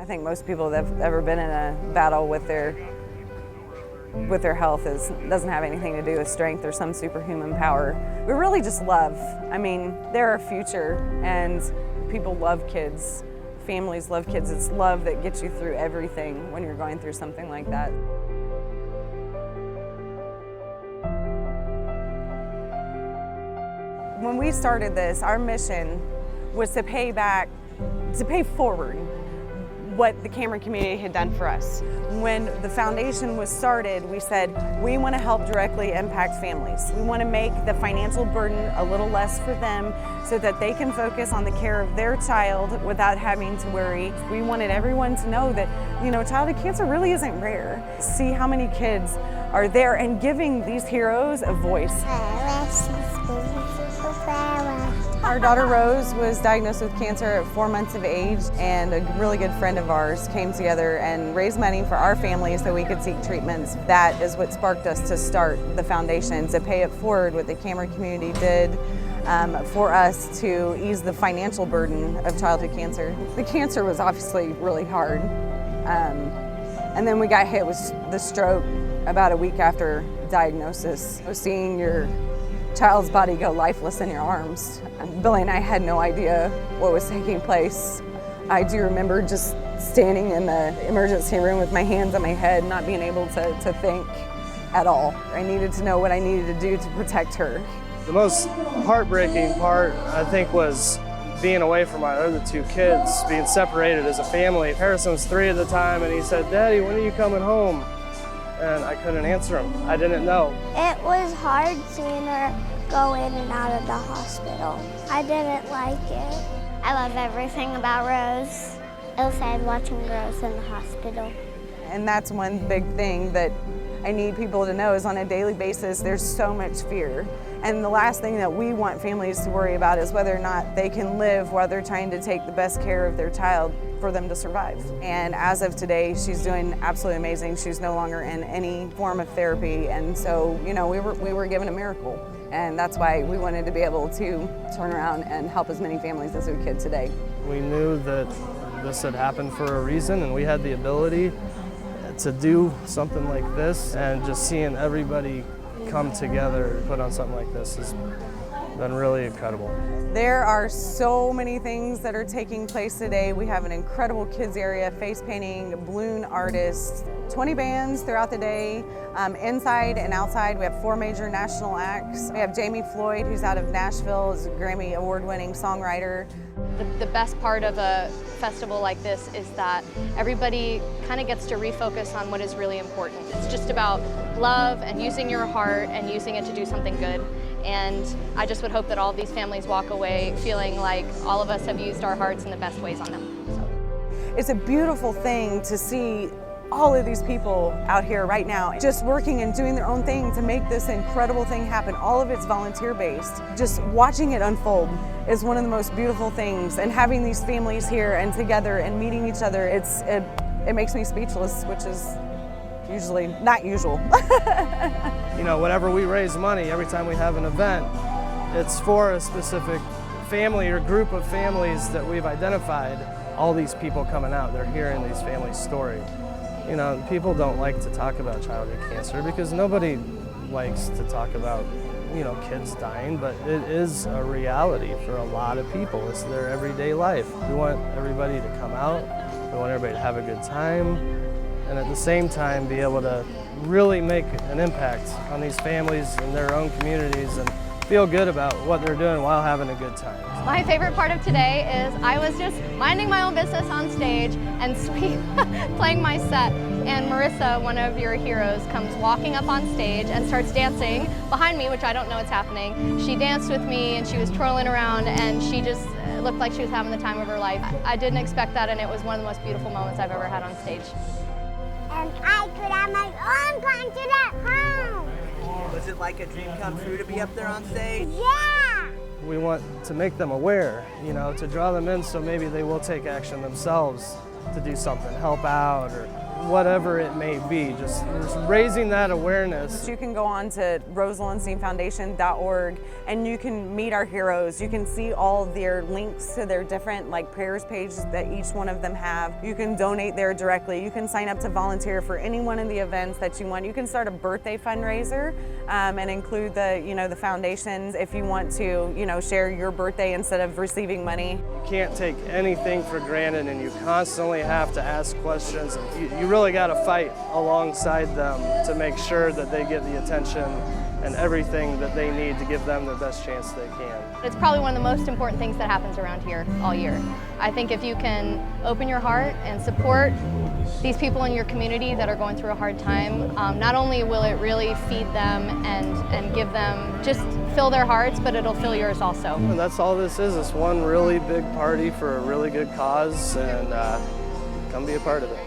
think most people that have ever been in a battle with their health doesn't have anything to do with strength or some superhuman power. We really just love. I mean, they're our future, and people love kids. Families love kids. It's love that gets you through everything when you're going through something like that. When we started this, our mission was to pay forward what the Cameron community had done for us. When the foundation was started, we said, we want to help directly impact families. We want to make the financial burden a little less for them so that they can focus on the care of their child without having to worry. We wanted everyone to know that, childhood cancer really isn't rare. See how many kids are there and giving these heroes a voice. Our daughter Rose was diagnosed with cancer at 4 months of age, and a really good friend of ours came together and raised money for our family so we could seek treatments. That is what sparked us to start the foundation, to pay it forward what the Cameron community did for us to ease the financial burden of childhood cancer. The cancer was obviously really hard, and then we got hit with the stroke about a week after diagnosis. Seeing your child's body go lifeless in your arms. Billy and I had no idea what was taking place. I do remember just standing in the emergency room with my hands on my head, not being able to think at all. I needed to know what I needed to do to protect her. The most heartbreaking part, I think, was being away from my other two kids, being separated as a family. Harrison was 3 at the time, and he said, "Daddy, when are you coming home?" And I couldn't answer him. I didn't know. It was hard seeing her go in and out of the hospital. I didn't like it. I love everything about Rose. It was sad watching Rose in the hospital. And that's one big thing that I need people to know is on a daily basis, there's so much fear. And the last thing that we want families to worry about is whether or not they can live while they're trying to take the best care of their child for them to survive. And as of today, she's doing absolutely amazing. She's no longer in any form of therapy. And so, we were given a miracle. And that's why we wanted to be able to turn around and help as many families as we could today. We knew that this had happened for a reason, and we had the ability to do something like this, and just seeing everybody come together and put on something like this has been really incredible. There are so many things that are taking place today. We have an incredible kids area, face painting, balloon artists, 20 bands throughout the day. Inside and outside, we have 4 major national acts. We have Jamie Floyd, who's out of Nashville, is a Grammy award-winning songwriter. The best part of a festival like this is that everybody kind of gets to refocus on what is really important. It's just about love and using your heart and using it to do something good. And I just would hope that all of these families walk away feeling like all of us have used our hearts in the best ways on them. So. It's a beautiful thing to see all of these people out here right now just working and doing their own thing to make this incredible thing happen. All of it's volunteer-based. Just watching it unfold is one of the most beautiful things, and having these families here and together and meeting each other, it makes me speechless, which is usually not usual. Whenever we raise money, every time we have an event, it's for a specific family or group of families that we've identified. All these people coming out, they're hearing these families' story. People don't like to talk about childhood cancer because nobody likes to talk about, kids dying, but it is a reality for a lot of people. It's their everyday life. We want everybody to come out. We want everybody to have a good time, and at the same time be able to really make an impact on these families and their own communities and feel good about what they're doing while having a good time. My favorite part of today is I was just minding my own business on stage and playing my set, and Marissa, one of your heroes, comes walking up on stage and starts dancing behind me, which I don't know what's happening. She danced with me and she was twirling around, and she just looked like she was having the time of her life. I didn't expect that, and it was one of the most beautiful moments I've ever had on stage. And I could have my own concert at home. Was it like a dream come true to be up there on stage? Yeah! We want to make them aware, to draw them in so maybe they will take action themselves to do something, help out, or whatever it may be, just raising that awareness. You can go on to roselowensteinfoundation.org and you can meet our heroes. You can see all their links to their different prayers pages that each one of them have. You can donate there directly. You can sign up to volunteer for any one of the events that you want. You can start a birthday fundraiser and include the foundations if you want to share your birthday instead of receiving money. You can't take anything for granted, and you constantly have to ask questions. You really got to fight alongside them to make sure that they get the attention and everything that they need to give them the best chance they can. It's probably one of the most important things that happens around here all year. I think if you can open your heart and support these people in your community that are going through a hard time, not only will it really feed them and give them, just fill their hearts, but it'll fill yours also. And that's all this is. It's one really big party for a really good cause, and come be a part of it.